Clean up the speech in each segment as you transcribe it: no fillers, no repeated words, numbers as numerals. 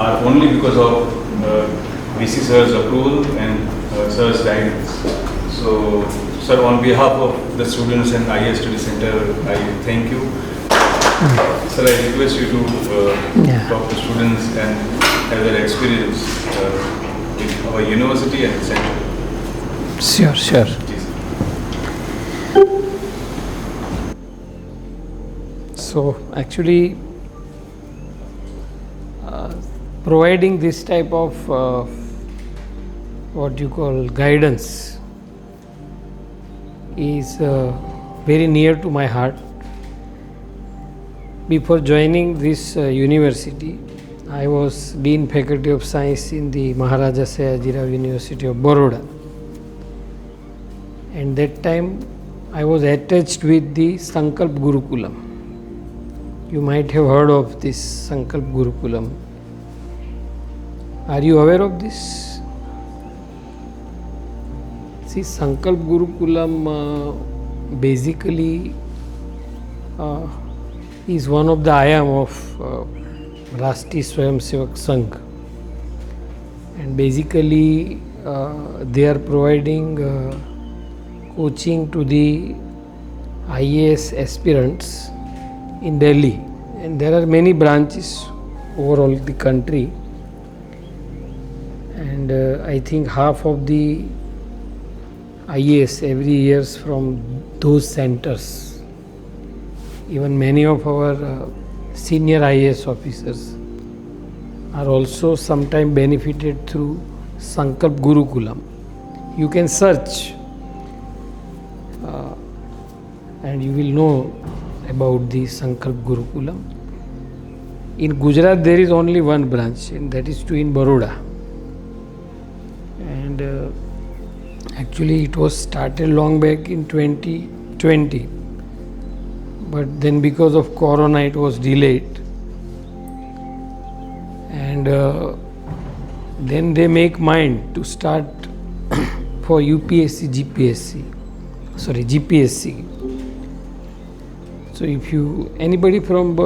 are only because of VC sir's approval and sir's guidance. So, sir, on behalf of the students and IAS Study Center, I thank you. Sir, I request you to talk to students and have their experience with our university and center. Sure. So actually, providing this type of what you call guidance is very near to my heart. Before joining this university, I was Dean Faculty of Science in the Maharaja Sayaji Rao University of Baroda. And that time I was attached with the Sankalp Gurukulam. You might have heard of this Sankalp Gurukulam. Are you aware of this? See, Sankalp Gurukulam basically is one of the ayam of Rashtriya Swayamsevak Sangh. And basically they are providing coaching to the IAS aspirants in Delhi, and there are many branches overall the country, and I think half of the IAS every year from those centers. Even many of our senior IAS officers are also sometime benefited through Sankalp Gurukulam. You can search and you will know about the Sankalp Gurukulam. In Gujarat there is only one branch, and that is in Baroda. And actually it was started long back in 2020, but then because of Corona it was delayed. And then they make mind to start for UPSC, GPSC. So if anybody from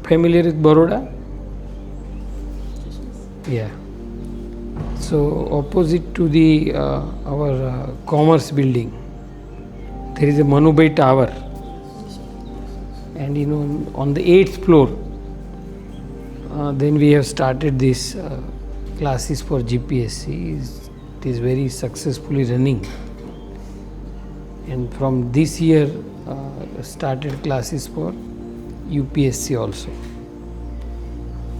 familiar with Baroda? Yeah. So opposite to the our commerce building, there is a Manubhai Tower, and on the 8th floor, then we have started this classes for GPSC. It is very successfully running, and from this year started classes for UPSC also.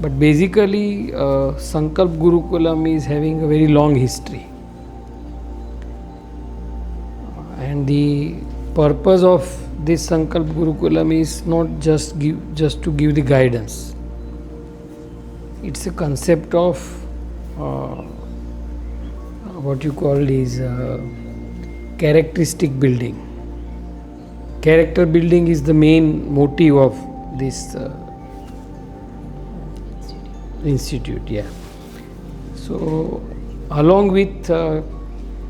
But basically Sankalp Gurukulam is having a very long history, and the purpose of this Sankalp Gurukulam is not just to give the guidance. It's a concept of what you call is characteristic building. Character building is the main motive of this institute. Yeah. So along with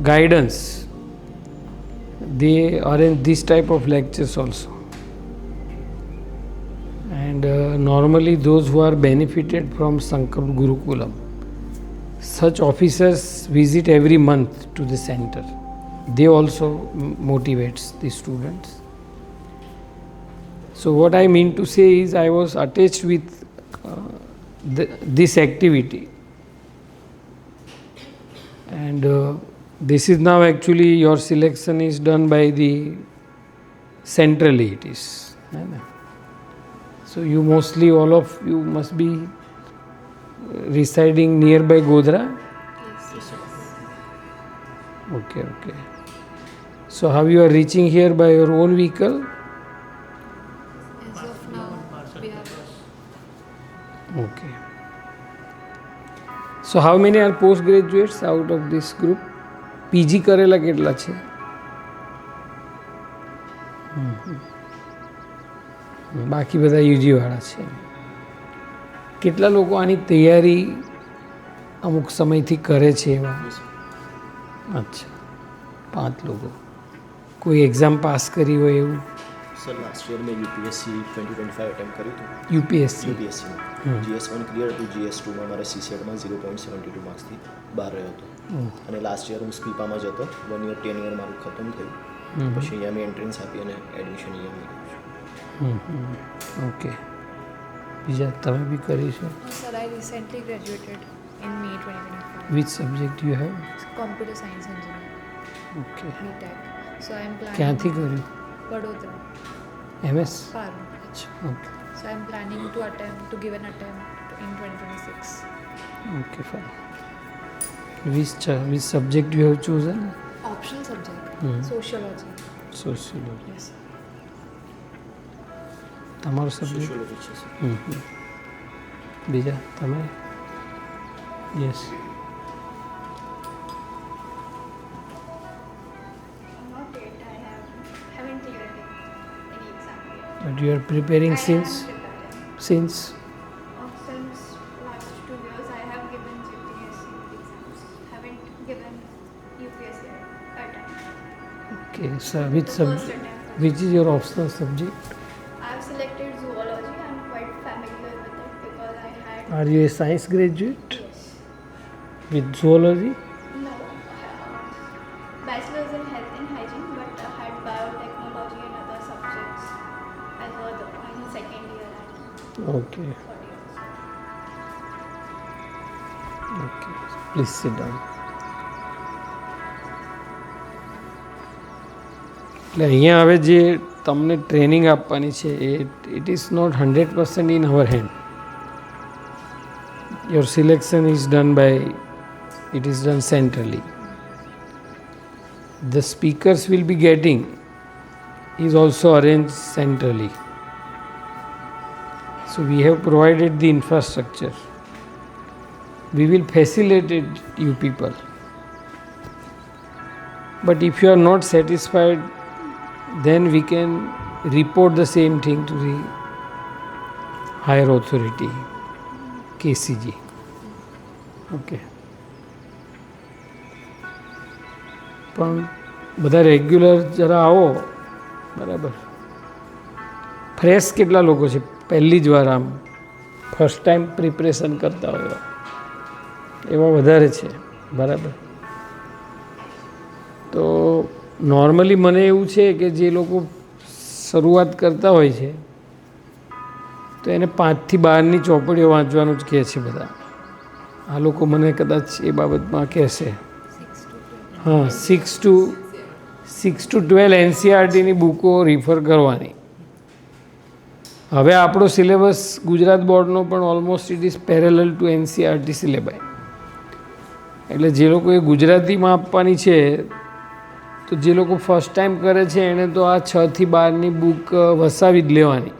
guidance, they arrange this type of lectures also. And normally those who are benefited from Sankalp Gurukulam, such officers visit every month to the center. They also motivates the students. So what I mean to say is I was attached with this activity, and this is now actually your selection is done by the centrally it is. So you mostly all of you must be residing nearby Godhra? Yes. Okay. So how you are reaching here by your own vehicle? As of now, we are. Okay. So how many are postgraduates out of this group? PG કરેલા કેટલા છે? બાકી બધા UG વાળા છે. કેટલા લોકો આની તૈયારી અમુક સમયથી કરે છે એવા? અચ્છા, 5 લોકો. કોઈ એક્ઝામ પાસ કરી હોય એવું? સર લાસ્ટ યર મેં યુપીએસસી 2025 એટેમ્પ કર્યું હતું યુપીએસસી યુપીએસસીમાં GS1 ક્લિયર હતું GS2માં મારા CSETમાં 0.72 માર્ક્સથી બહાર રહ્યો હતો અને લાસ્ટ યર હું સ્પીપામાં જ હતો 1 યર 10 યર મારું ખતમ થયું પછી અહીંયા મેં એન્ટ્રન્સ આપી અને એડમિશન અહીંયા મેં કર્યું છે ઓકે બીજા તમે બી કરી છે Sir, I recently graduated in May 2025. Which subject you have Computer Science Engineering, okay BTech. So I'm planning. ક્યાંથી કર્યું Vadodara, MS Paru. Okay So I'm planning to give an attempt in 2026. Okay fine which subject you have chosen Optional subject, Sociology. Sociology Yes. તમારો subject sociology છે sir બીજા તમે yes Not yet. Haven't cleared any exam yet. But you are preparing I since am preparing. Since Since last 2 years, I have given GPSC exams. Haven't given UPSC attempt. Okay sir which The first subject attempt. Which is your optional subject I have selected zoology. I am quite familiar with it because I had. Are you a science graduate Yes. With zoology No. Bachelor's in health and hygiene, but I had biotechnology and other subjects as well in second year and okay third year. Okay please sit down એટલે અહીંયા હવે જે તમને training આપવાની છે it is not 100% in our hand your selection is done by it is done centrally the speakers will be getting is also arrange centrally so we have provided the infrastructure we will facilitate you people, but if you are not satisfied, then we can report the same thing to the higher authority, KCG. Okay. પણ બધા regular જરા આવો બરાબર fresh કેટલા લોકો છે પહેલી જ વાર આમ ફર્સ્ટ ટાઈમ પ્રિપરેશન કરતા હોય એવા વધારે છે બરાબર તો નોર્મલી મને એવું છે કે જે લોકો શરૂઆત કરતા હોય છે તો એને 5 થી 12ની ચોપડીઓ વાંચવાનું જ કહે છે બધા આ લોકો મને કદાચ એ બાબતમાં કહેશે 6 to 12. હા 6 to 12 NCERTની બુકો રિફર કરવાની હવે આપણો સિલેબસ ગુજરાત બોર્ડનો પણ almost it is parallel to NCERT syllabi એટલે જે લોકોએ ગુજરાતીમાં આપવાની છે તો જે લોકો ફર્સ્ટ ટાઈમ કરે છે એણે તો આ 6 થી 12ની બુક વસાવી જ લેવાની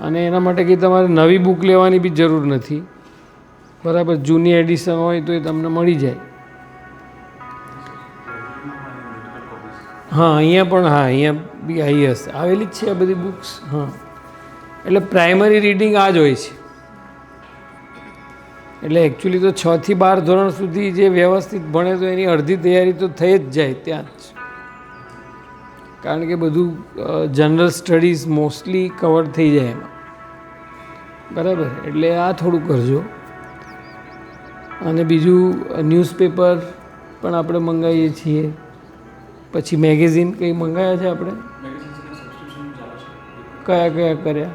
અને એના માટે કંઈ તમારે નવી બુક લેવાની બી જરૂર નથી બરાબર જૂની એડિશન હોય તો એ તમને મળી જાય હા અહીંયા પણ હા અહીંયા બી આવી હશે આવેલી જ છે આ બધી બુક્સ હા એટલે પ્રાઇમરી રીડિંગ આ જ હોય છે એટલે એકચ્યુઅલી તો 6 થી 12 ધોરણ સુધી જે વ્યવસ્થિત ભણે તો એની અડધી તૈયારી તો થઈ જ જાય ત્યાં જ કારણ કે બધું જનરલ સ્ટડીઝ મોસ્ટલી કવર થઈ જાય એમાં બરાબર એટલે આ થોડું કરજો અને બીજું ન્યૂઝપેપર પણ આપણે મંગાવીએ છીએ પછી મેગેઝિન કંઈ મંગાવ્યા છે આપણે કયા કયા કર્યા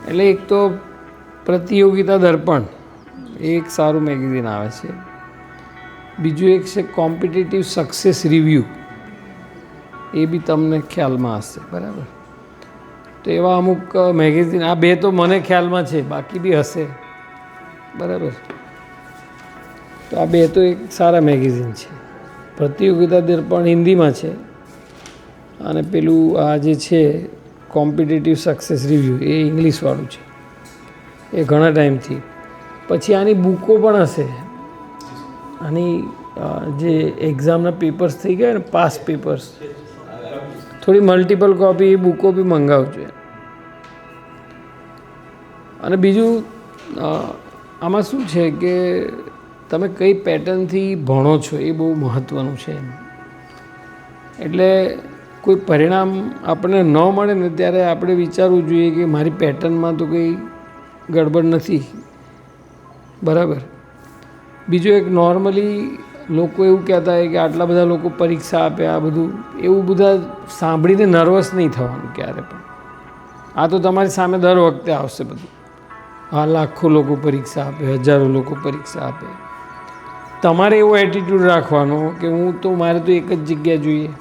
એટલે એક તો પ્રતિયોગિતા દર્પણ એ એક સારું મેગેઝિન આવે છે બીજું એક છે કોમ્પિટિટિવ સક્સેસ રિવ્યૂ એ બી તમને ખ્યાલમાં હશે બરાબર તો એવા અમુક મેગેઝિન આ બે તો મને ખ્યાલમાં છે બાકી બી હશે બરાબર તો આ બે તો એક સારા મેગેઝિન છે પ્રતિયોગિતા દર્પણ હિન્દીમાં છે અને પેલું આ જે છે કોમ્પિટિટિવ સક્સેસ રિવ્યૂ એ ઇંગ્લિશવાળું છે એ ઘણા ટાઈમથી પછી આની બુકો પણ હશે આની જે એક્ઝામના પેપર્સ થઈ ગયા ને પાસ પેપર્સ થોડી મલ્ટિપલ કોપી એ બુકો બી મંગાવજો અને બીજું આમાં શું છે કે તમે કઈ પેટર્નથી ભણો છો એ બહુ મહત્ત્વનું છે એટલે કોઈ પરિણામ આપણને ન મળે ને ત્યારે આપણે વિચારવું જોઈએ કે મારી પેટર્નમાં તો કંઈ ગડબડ નથી, બરાબર. બીજું એક નોર્મલી લોકો એવું કહેતા હોય કે આટલા બધા લોકો પરીક્ષા આપે, આ બધું એવું બધા સાંભળીને નર્વસ નહીં થવાનું ક્યારે પણ. આ તો તમારી સામે દર વખતે આવશે બધું. આ લાખો લોકો પરીક્ષા આપે, હજારો લોકો પરીક્ષા આપે. તમારે એવો એટીટ્યૂડ રાખવાનો કે હું તો મારે તો એક જ જગ્યા જોઈએ,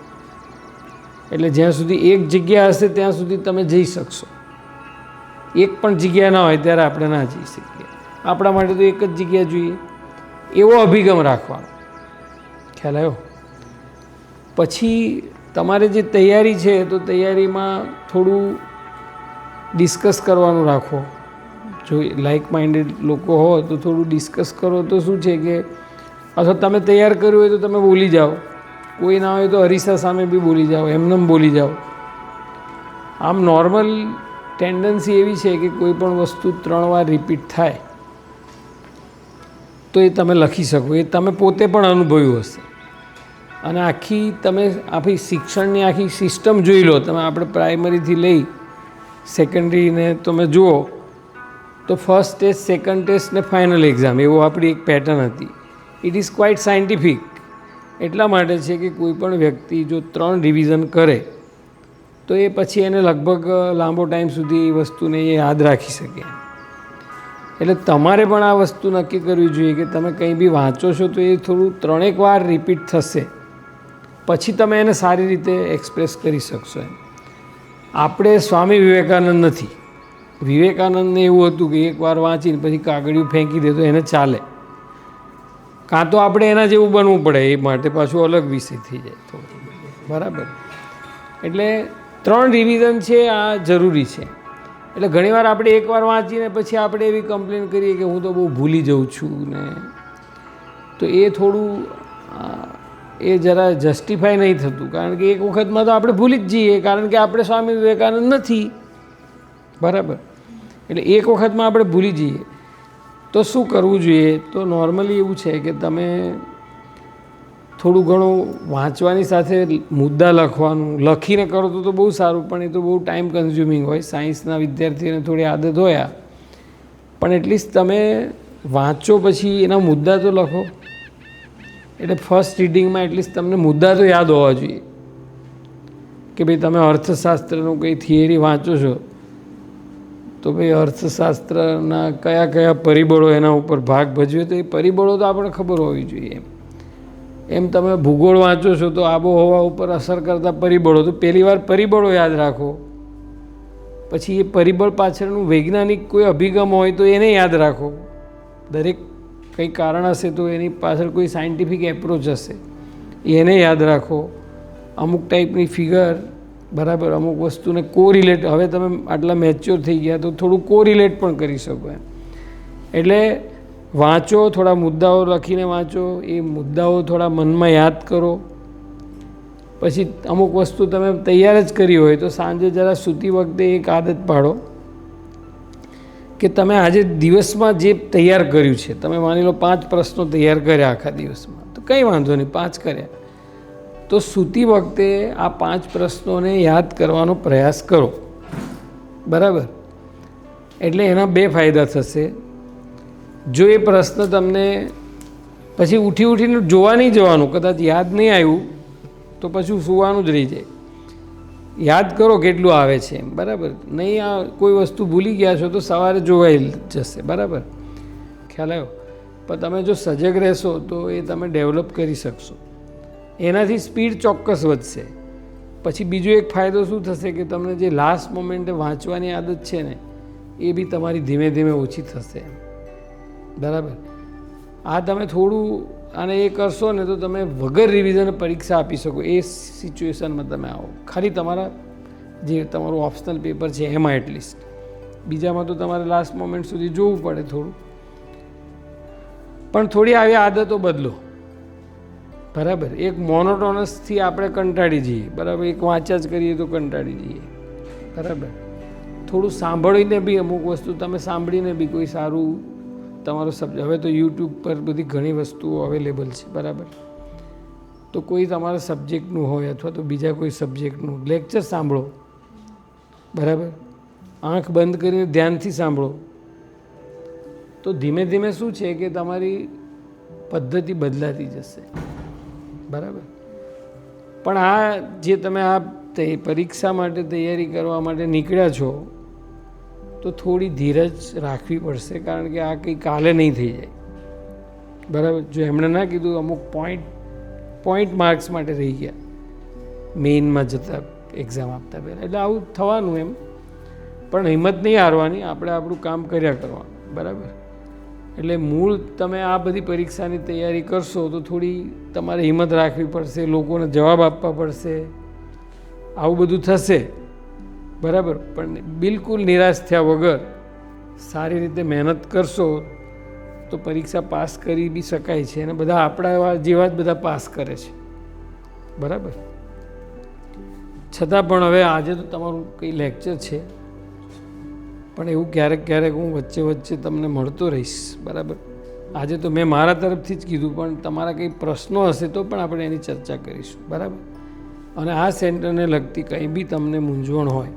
એટલે જ્યાં સુધી એક જગ્યા હશે ત્યાં સુધી તમે જઈ શકશો. એક પણ જગ્યા ના હોય ત્યારે આપણે ના જઈ શકીએ. આપણા માટે તો એક જ જગ્યા જોઈએ, એવો અભિગમ રાખવાનો. ખ્યાલ આવ્યો? પછી તમારે જે તૈયારી છે તો તૈયારીમાં થોડું ડિસ્કસ કરવાનું રાખો. જો લાઇક માઇન્ડેડ લોકો હો તો થોડું ડિસ્કસ કરો તો શું છે કે અથવા તમે તૈયાર કર્યું હોય તો તમે બોલી જાઓ, કોઈ ના હોય તો અરીસા સામે બી બોલી જાઓ, એમનેમ બોલી જાઓ. આમ નોર્મલ ટેન્ડન્સી એવી છે કે કોઈ પણ વસ્તુ 3 વાર રિપીટ થાય તો એ તમે લખી શકો. એ તમે પોતે પણ અનુભવ્યું હશે. અને આખી શિક્ષણની આખી સિસ્ટમ જોઈ લો તમે. આપણે પ્રાઇમરીથી લઈ સેકન્ડરીને તમે જુઓ તો ફર્સ્ટ ટેસ્ટ, સેકન્ડ ટેસ્ટ ને ફાઇનલ એક્ઝામ, એવો આપણી એક પેટર્ન હતી. It is quite scientific. એટલા માટે છે કે કોઈ પણ વ્યક્તિ જો 3 રિવિઝન કરે તો એ પછી એને લગભગ લાંબો ટાઈમ સુધી એ વસ્તુને એ યાદ રાખી શકે. એટલે તમારે પણ આ વસ્તુ નક્કી કરવી જોઈએ કે તમે કંઈ બી વાંચો છો તો એ થોડું 3 વાર રિપીટ થશે, પછી તમે એને સારી રીતે એક્સપ્રેસ કરી શકશો. આપણે સ્વામી વિવેકાનંદ નથી. વિવેકાનંદને એવું હતું કે એકવાર વાંચીને પછી કાગળિયું ફેંકી દે તો એને ચાલે. કાં તો આપણે એના જેવું બનવું પડે, એ માટે પાછું અલગ વિષય થઈ જાય થોડું, બરાબર. એટલે 3 રિવિઝન છે આ જરૂરી છે. એટલે ઘણીવાર આપણે એકવાર વાંચીને પછી આપણે એવી કમ્પ્લેન કરીએ કે હું તો બહુ ભૂલી જાઉં છું ને, તો એ થોડું એ જરા જસ્ટિફાય નહીં થતું. કારણ કે એક વખતમાં તો આપણે ભૂલી જ જઈએ, કારણ કે આપણે સ્વામી વિવેકાનંદ નથી, બરાબર. એટલે એક વખતમાં આપણે ભૂલી જઈએ તો શું કરવું જોઈએ? તો નોર્મલી એવું છે કે તમે થોડું ઘણું વાંચવાની સાથે મુદ્દા લખવાનું, લખીને કરો તો બહુ સારું, પણ એ તો બહુ ટાઈમ કન્ઝ્યુમિંગ હોય. સાયન્સના વિદ્યાર્થીઓને થોડી આદત હોય, પણ એટલીસ્ટ તમે વાંચો પછી એના મુદ્દા તો લખો. એટલે ફર્સ્ટ રીડિંગમાં એટલીસ્ટ તમને મુદ્દા તો યાદ હોવા જોઈએ કે ભાઈ તમે અર્થશાસ્ત્રનું કંઈ થિયરી વાંચો છો તો ભાઈ અર્થશાસ્ત્રના કયા કયા પરિબળો એના ઉપર ભાગ ભજવે તો એ પરિબળો તો આપણે ખબર હોવી જોઈએ. એમ તમે ભૂગોળ વાંચો છો તો આબોહવા ઉપર અસર કરતા પરિબળો, તો પહેલી વાર પરિબળો યાદ રાખો, પછી એ પરિબળ પાછળનું વૈજ્ઞાનિક કોઈ અભિગમ હોય તો એને યાદ રાખો. દરેક કંઈ કારણ હશે તો એની પાછળ કોઈ સાયન્ટિફિક એપ્રોચ હશે, એને યાદ રાખો. અમુક ટાઈપની ફિગર, બરાબર, અમુક વસ્તુને કોરિલેટ, હવે તમે આટલા મેચ્યોર થઈ ગયા તો થોડું કોરિલેટ પણ કરી શકો એમ. એટલે વાંચો, થોડા મુદ્દાઓ લખીને વાંચો, એ મુદ્દાઓ થોડા મનમાં યાદ કરો. પછી અમુક વસ્તુ તમે તૈયાર જ કરી હોય તો સાંજે જરા સૂતી વખતે એક આદત પાડો કે તમે આજે દિવસમાં જે તૈયાર કર્યું છે, તમે માની લો 5 પ્રશ્નો તૈયાર કર્યા આખા દિવસમાં, તો કંઈ વાંધો નહીં, 5 કર્યા, તો સૂતી વખતે આ 5 પ્રશ્નોને યાદ કરવાનો પ્રયાસ કરો, બરાબર. એટલે એના 2 ફાયદા થશે. જો એ પ્રશ્ન તમને પછી ઉઠીને જોવા નહીં જવાનું, કદાચ યાદ નહીં આવ્યું તો પછી સુવાનું જ રહી જાય. યાદ કરો કેટલું આવે છે એમ, બરાબર. નહીં આ કોઈ વસ્તુ ભૂલી ગયા છો તો સવારે જોવાઈ જશે, બરાબર. ખ્યાલ આવ્યો? પણ તમે જો સજગ રહેશો તો એ તમે ડેવલપ કરી શકશો. એનાથી સ્પીડ ચોક્કસ વધશે. પછી બીજો એક ફાયદો શું થશે કે તમને જે લાસ્ટ મોમેન્ટે વાંચવાની આદત છે ને એ બી તમારી ધીમે ધીમે ઓછી થશે, બરાબર. આ તમે થોડું અને એ કરશો ને તો તમે વગર રિવિઝન પરીક્ષા આપી શકો એ સિચ્યુએશનમાં તમે આવો. ખાલી તમારા જે તમારું ઓપ્શનલ પેપર છે એમાં એટલીસ્ટ. બીજામાં તો તમારે લાસ્ટ મોમેન્ટ સુધી જોવું પડે થોડું. પણ થોડી આવી આદતો બદલો, બરાબર. એક મોનોટોનસથી આપણે કંટાળી જઈએ, બરાબર. એક વાંચ્યા જ કરીએ તો કંટાળી જઈએ, બરાબર. થોડું સાંભળીને બી અમુક વસ્તુ તમે સાંભળીને બી કોઈ સારું તમારો સબ્જેક્ટ, હવે તો યુટ્યુબ પર બધી ઘણી વસ્તુઓ અવેલેબલ છે, બરાબર. તો કોઈ તમારા સબ્જેક્ટનું હોય અથવા તો બીજા કોઈ સબ્જેક્ટનું લેક્ચર સાંભળો, બરાબર, આંખ બંધ કરીને ધ્યાનથી સાંભળો, તો ધીમે ધીમે શું છે કે તમારી પદ્ધતિ બદલાતી જશે, બરાબર. પણ આ જે તમે આ પરીક્ષા માટે તૈયારી કરવા માટે નીકળ્યા છો, તો થોડી ધીરજ રાખવી પડશે, કારણ કે આ કંઈ કાલે નહીં થઈ જાય, બરાબર. જો એમણે ના કીધું અમુક પોઈન્ટ માર્ક્સ માટે રહી ગયા મેઇનમાં જતા એક્ઝામ આપતા પહેલાં, એટલે આવું થવાનું એમ. પણ હિંમત નહીં હારવાની, આપણે આપણું કામ કર્યા કરવાનું, બરાબર. એટલે મૂળ તમે આ બધી પરીક્ષાની તૈયારી કરશો તો થોડી તમારે હિંમત રાખવી પડશે, લોકોને જવાબ આપવા પડશે, આવું બધું થશે, બરાબર. પણ બિલકુલ નિરાશ થયા વગર સારી રીતે મહેનત કરશો તો પરીક્ષા પાસ કરી બી શકાય છે, અને બધા આપણા જેવા જ બધા પાસ કરે છે, બરાબર. છતાં પણ હવે આજે તો તમારું કંઈ લેક્ચર છે, પણ એવું ક્યારેક ક્યારેક હું વચ્ચે વચ્ચે તમને મળતો રહીશ, બરાબર. આજે તો મેં મારા તરફથી જ કીધું, પણ તમારા કંઈ પ્રશ્નો હશે તો પણ આપણે એની ચર્ચા કરીશું, બરાબર. અને આ સેન્ટરને લગતી કંઈ બી તમને મૂંઝવણ હોય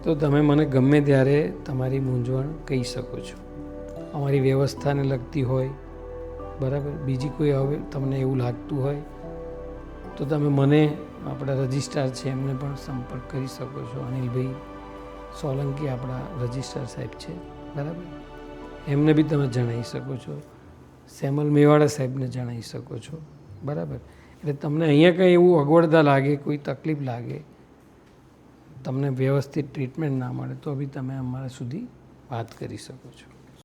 તો તમે મને ગમે ત્યારે તમારી મૂંઝવણ કહી શકો છો. અમારી વ્યવસ્થાને લગતી હોય, બરાબર, બીજી કોઈ હવે તમને એવું લાગતું હોય તો તમે મને, આપણા રજિસ્ટ્રાર છે એમને પણ સંપર્ક કરી શકો છો. અનિલભાઈ સોલંકી આપણા રજિસ્ટ્રાર સાહેબ છે, બરાબર, એમને બી તમે જણાવી શકો છો. સેમલ મેવાડા સાહેબને જણાવી શકો છો, બરાબર. એટલે તમને અહીંયા કંઈ એવું અગવડતા લાગે, કોઈ તકલીફ લાગે, તમને વ્યવસ્થિત ટ્રીટમેન્ટ ના મળે તો બી તમે અમારા સુધી વાત કરી શકો છો.